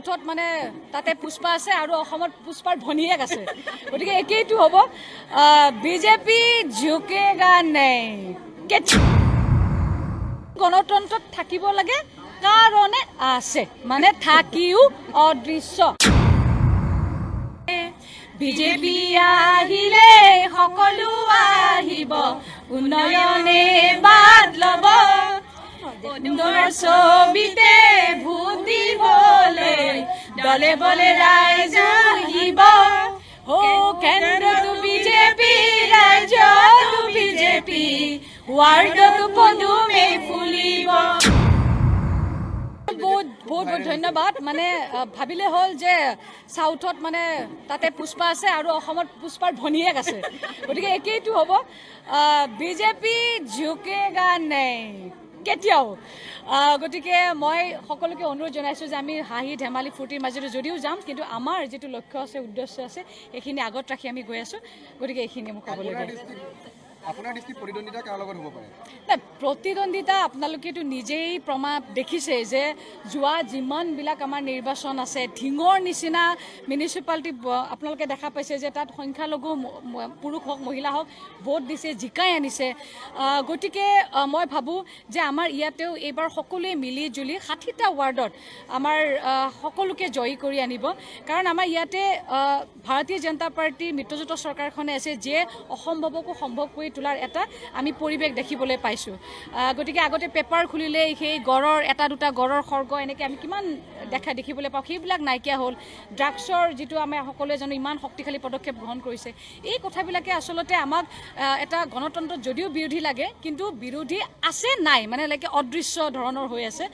সাউথত মানে তাতে পুষ্পা আছে আৰু অসমত পুষ্পাৰ ভনীয়েক আছে গতিকে একেইটো হ'ব বিজেপি ঝুকেগা নাই গণতন্ত্ৰত থাকিব লাগে কাৰণে আছে মানে থাকিও অদৃশ্য বিজেপি আহিলে সকলো আহিব উন্নয়নে বাদ ল'ব ছবিতে ভোট দিবলৈ দলে বলে ৰাইজ আহিব কেন্দ্ৰটো বিজেপি ৰাজ্যটো বিজেপি ৱাৰ্ডটো পদুমে ফুলিব বহুত বহুত ধন্যবাদ মানে ভাবিলে হ'ল যে সাউথত মানে তাতে পুষ্পা আছে আৰু অসমত পুষ্পাৰ ভনীয়েক আছে গতিকে একেইটো হ'ব বিজেপি ঝুকেগা নাই কেতিয়াও গতিকে মই সকলোকে অনুৰোধ জনাইছোঁ যে আমি হাঁহি ধেমালি ফূৰ্তিৰ মাজেৰে যদিও যাম কিন্তু আমাৰ যিটো লক্ষ্য আছে উদ্দেশ্য আছে সেইখিনি আগত ৰাখি আমি গৈ আছোঁ গতিকে এইখিনি মোক ক'বলগীয়া আপোনাৰ দৃষ্টিত প্ৰতিদ্বন্দ্বিতা কাৰ লগত হ'ব পাৰে না প্ৰতিদ্বন্দ্বিতা আপোনালোকেতো নিজেই প্ৰমাণ দেখিছে যে যোৱা যিমানবিলাক আমাৰ নিৰ্বাচন আছে ঢিঙৰ নিচিনা মিউনিচিপালিটি আপোনালোকে দেখা পাইছে যে তাত সংখ্যালঘু পুৰুষ হওক মহিলা হওক ভোট দিছে জিকাই আনিছে গতিকে মই ভাবোঁ যে আমাৰ ইয়াতেও এইবাৰ সকলোৱে মিলি জুলি 60টা ৱাৰ্ডত আমাৰ সকলোকে জয়ী কৰি আনিব কাৰণ আমাৰ ইয়াতে ভাৰতীয় জনতা পাৰ্টীৰ মিত্ৰজোঁট চৰকাৰখনে আছে যে অসম্ভৱকো সম্ভৱ কৰি তোলাৰ এটা আমি পৰিৱেশ দেখিবলৈ পাইছোঁ গতিকে আগতে পেপাৰ খুলিলে সেই গড়ৰ এটা দুটা গড়ৰ খৰ্গ এনেকৈ আমি কিমান দেখিবলৈ পাওঁ সেইবিলাক নাইকিয়া হ'ল ড্ৰাগছৰ যিটো আমাৰ সকলোৱে জানো ইমান শক্তিশালী পদক্ষেপ গ্ৰহণ কৰিছে এই কথাবিলাকে আচলতে আমাক এটা গণতন্ত্ৰত যদিও বিৰোধী লাগে কিন্তু বিৰোধী আছে নাই মানে লাইকে অদৃশ্য ধৰণৰ হৈ আছে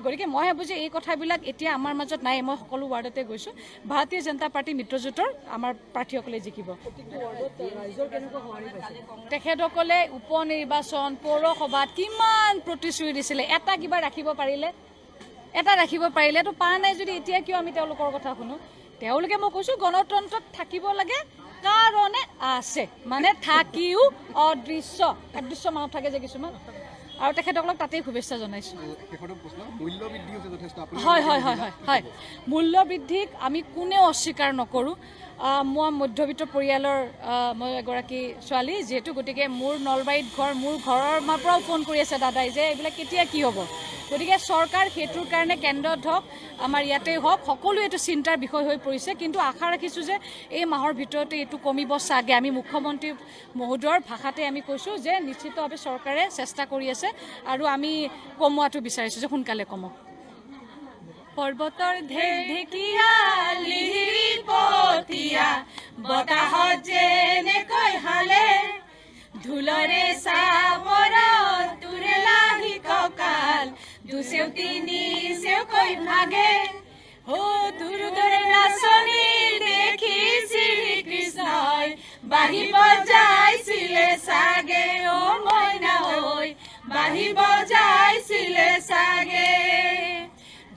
গতিকে মই ভাবোঁ যে এই কথাবিলাক এতিয়া আমাৰ মাজত নাই মই সকলো ৱাৰ্ডতে গৈছোঁ ভাৰতীয় জনতা পাৰ্টী মিত্ৰজোঁটৰ আমাৰ প্ৰাৰ্থীসকলে জিকিব তেখেতসকলে উপ নিৰ্বাচন পৌৰসভাত কিমান প্ৰতিশ্ৰুতি দিছিলে এটা কিবা ৰাখিব পাৰিলে তো পৰা নাই যদি এতিয়া কিয় আমি তেওঁলোকৰ কথা শুনো তেওঁলোকে মই কৈছোঁ গণতন্ত্ৰত থাকিব লাগে কাৰণে আছে মানে থাকিও অদৃশ্য মানুহ থাকে যে কিছুমান আৰু তেখেতসকলক তাতেই শুভেচ্ছা জনাইছোঁ হয় মূল্য বৃদ্ধিক আমি কোনেও অস্বীকাৰ নকৰোঁ মই মধ্যবিত্ত পৰিয়ালৰ মই এগৰাকী ছোৱালী যিহেতু গতিকে মোৰ নলবাৰীত মোৰ ঘৰৰ পৰাও ফোন কৰি আছে দাদাই যে এইবিলাক কেতিয়া কি হ'ব গতিকে চৰকাৰ সেইটোৰ কাৰণে কেন্দ্ৰত হওক আমাৰ ইয়াতেই হওক সকলো এইটো চিন্তাৰ বিষয় হৈ পৰিছে কিন্তু আশা ৰাখিছোঁ যে এই মাহৰ ভিতৰতে এইটো কমিব চাগে আমি মুখ্যমন্ত্ৰী মহোদয়ৰ ভাষাতে আমি কৈছোঁ যে নিশ্চিতভাৱে চৰকাৰে চেষ্টা কৰি আছে আৰু আমি কমোৱাটো বিচাৰিছোঁ যে সোনকালে কমক পৰ্বতৰ ঢেকীয়া লিহিৰি পতীয়া বতাহত যেনেকৈ হালে ধুলৰে চাপৰত তোৰে লাহি কঁকাল দুচেউতি নিচেউকৈ ভাগে তোৰ দৰে নাচনি দেখি শ্ৰীকৃষ্ণই বাঢ়িব যাইছিলে চাগে মইনা ঐ বাঢ়িব যাইছিলে চাগে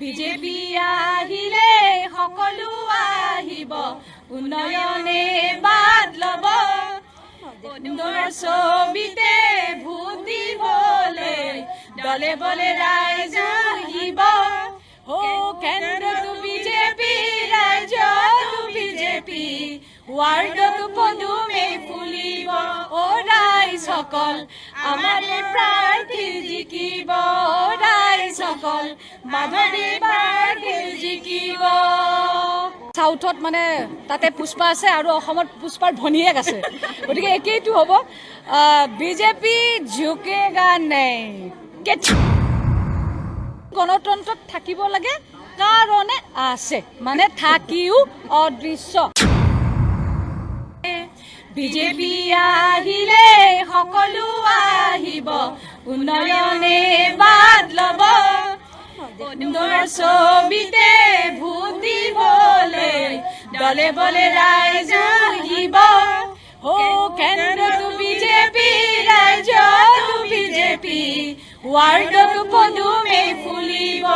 বিজেপি আহিলে সকলো আহিব উন্নয়নে বাদ ল'ব ছবিতে ভোট দিবলৈ দলে বলে ৰাইজ আহিব কেন্দ্ৰটো বিজেপি ৰাজ্যটো বিজেপি ৱাৰ্ডটো পদুমে ফুলিব ৰাইজসকল আমাৰ প্ৰাৰ্থী জিকিব ৰাইজসকল মাধৱী প্ৰাৰ্থী জিকিব সাউথত মানে তাতে পুষ্পা আছে আৰু অসমত পুষ্পাৰ ভনীয়েক আছে গতিকে একেইটো হ'ব বিজেপি ঝুকেগা নাই গণতন্ত্ৰত থাকিব লাগে কাৰণে আছে মানে থাকিও অদৃশ্য বিজেপি আহিলে সকলো আহিব উন্নয়নে বাদ ল'ব ছবিতে ভোট দিবলৈ দলে বলে ৰাইজ আহিব কেন্দ্ৰটো বিজেপি ৰাজ্যটো বিজেপি ৱাৰ্ডটো পদুমে ফুলিব